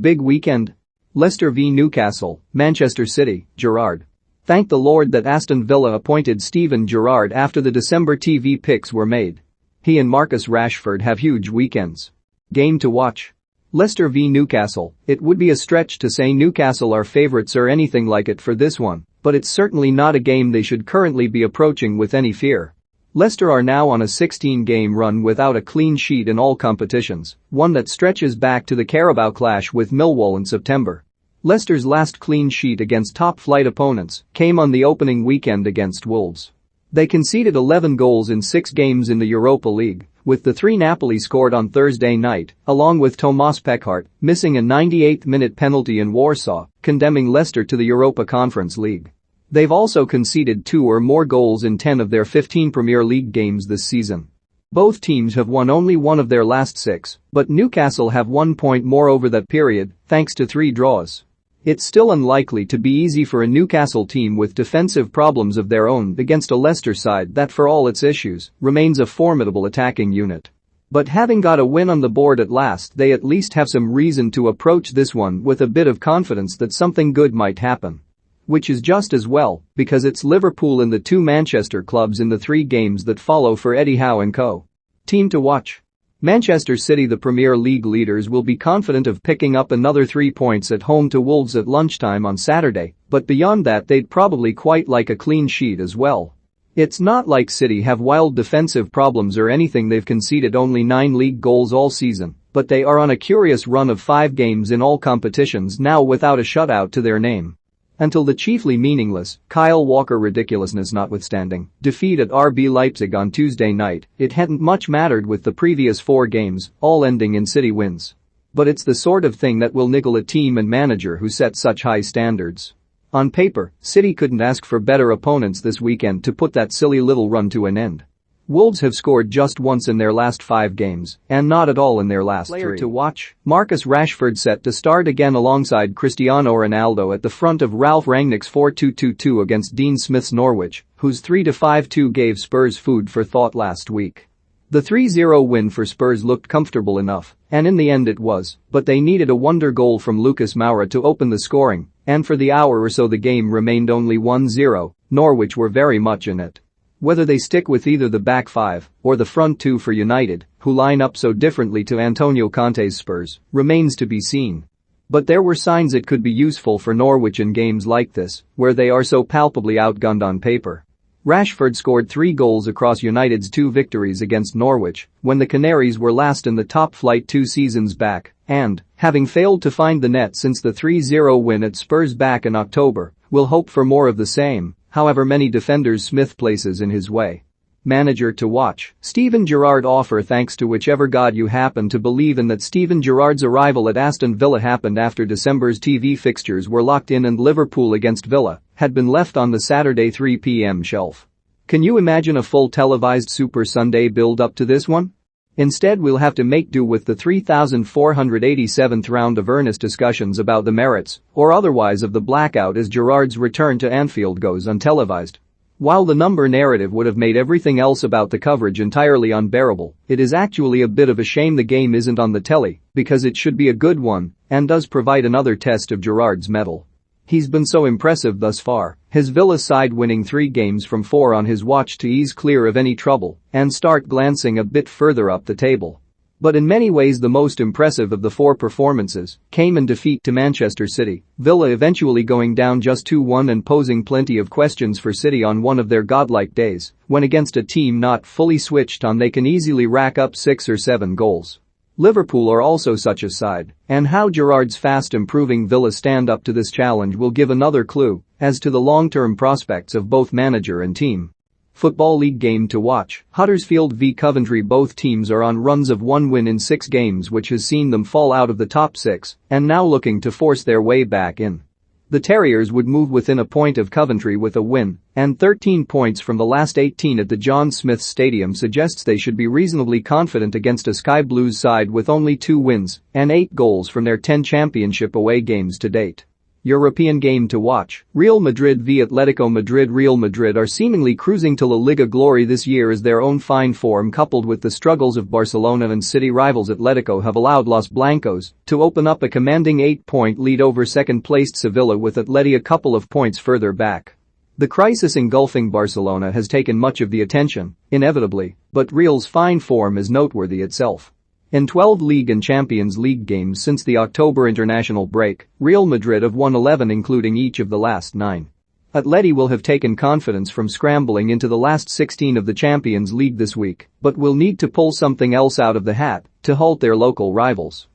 Big weekend? Leicester v Newcastle, Manchester City, Gerrard. Thank the Lord that Aston Villa appointed Steven Gerrard after the December TV picks were made. He and Marcus Rashford have huge weekends. Game to watch. Leicester v Newcastle. It would be a stretch to say Newcastle are favourites or anything like it for this one, but it's certainly not a game they should currently be approaching with any fear. Leicester are now on a 16-game run without a clean sheet in all competitions, one that stretches back to the Carabao clash with Millwall in September. Leicester's last clean sheet against top-flight opponents came on the opening weekend against Wolves. They conceded 11 goals in 6 games in the Europa League, with the 3 Napoli scored on Thursday night, along with Tomas Pekhart missing a 98th-minute penalty in Warsaw, condemning Leicester to the Europa Conference League. They've also conceded 2 or more goals in 10 of their 15 Premier League games this season. Both teams have won only one of their last 6, but Newcastle have 1 point more over that period, thanks to 3 draws. It's still unlikely to be easy for a Newcastle team with defensive problems of their own against a Leicester side that, for all its issues, remains a formidable attacking unit. But having got a win on the board at last, they at least have some reason to approach this one with a bit of confidence that something good might happen. Which is just as well, because it's Liverpool and the 2 Manchester clubs in the 3 games that follow for Eddie Howe and co. Team to watch. Manchester City, the Premier League leaders, will be confident of picking up another 3 points at home to Wolves at lunchtime on Saturday, but beyond that they'd probably quite like a clean sheet as well. It's not like City have wild defensive problems or anything. They've conceded only 9 league goals all season, but they are on a curious run of 5 games in all competitions now without a shutout to their name. Until the chiefly meaningless, Kyle Walker ridiculousness notwithstanding, defeat at RB Leipzig on Tuesday night, it hadn't much mattered with the previous 4 games, all ending in City wins. But it's the sort of thing that will niggle a team and manager who set such high standards. On paper, City couldn't ask for better opponents this weekend to put that silly little run to an end. Wolves have scored just once in their last 5 games, and not at all in their last 3. Player to watch. Marcus Rashford set to start again alongside Cristiano Ronaldo at the front of Ralph Rangnick's 4-2-2-2 against Dean Smith's Norwich, whose 3-5-2 gave Spurs food for thought last week. The 3-0 win for Spurs looked comfortable enough, and in the end it was, but they needed a wonder goal from Lucas Moura to open the scoring, and for the hour or so the game remained only 1-0, Norwich were very much in it. Whether they stick with either the back 5 or the front 2 for United, who line up so differently to Antonio Conte's Spurs, remains to be seen. But there were signs it could be useful for Norwich in games like this, where they are so palpably outgunned on paper. Rashford scored 3 goals across United's 2 victories against Norwich, when the Canaries were last in the top flight 2 seasons back, and, having failed to find the net since the 3-0 win at Spurs back in October, will hope for more of the same. However many defenders Smith places in his way. Manager to watch. Steven Gerrard offer. Thanks to whichever god you happen to believe in that Steven Gerrard's arrival at Aston Villa happened after December's TV fixtures were locked in and Liverpool against Villa had been left on the Saturday 3 p.m. shelf. Can you imagine a full televised Super Sunday build-up to this one? Instead, we'll have to make do with the 3,487th round of earnest discussions about the merits or otherwise of the blackout as Gerrard's return to Anfield goes untelevised. While the number narrative would have made everything else about the coverage entirely unbearable, it is actually a bit of a shame the game isn't on the telly, because it should be a good one and does provide another test of Gerrard's mettle. He's been so impressive thus far, his Villa side winning 3 games from 4 on his watch to ease clear of any trouble and start glancing a bit further up the table. But in many ways the most impressive of the 4 performances came in defeat to Manchester City, Villa eventually going down just 2-1 and posing plenty of questions for City on one of their godlike days, when against a team not fully switched on they can easily rack up 6 or 7 goals. Liverpool are also such a side, and how Gerrard's fast improving Villa stand up to this challenge will give another clue as to the long-term prospects of both manager and team. Football League game to watch. Huddersfield v Coventry. Both teams are on runs of 1 win in 6 games, which has seen them fall out of the top 6 and now looking to force their way back in. The Terriers would move within a point of Coventry with a win, and 13 points from the last 18 at the John Smith Stadium suggests they should be reasonably confident against a Sky Blues side with only 2 wins and 8 goals from their 10 championship away games to date. European game to watch: Real Madrid v Atletico Madrid. Real Madrid are seemingly cruising to La Liga glory this year as their own fine form coupled with the struggles of Barcelona and city rivals Atletico have allowed Los Blancos to open up a commanding 8-point lead over second-placed Sevilla, with Atleti a couple of points further back. The crisis engulfing Barcelona has taken much of the attention, inevitably, but Real's fine form is noteworthy itself. In 12 League and Champions League games since the October international break, Real Madrid have won 11, including each of the last 9. Atleti will have taken confidence from scrambling into the last 16 of the Champions League this week, but will need to pull something else out of the hat to halt their local rivals.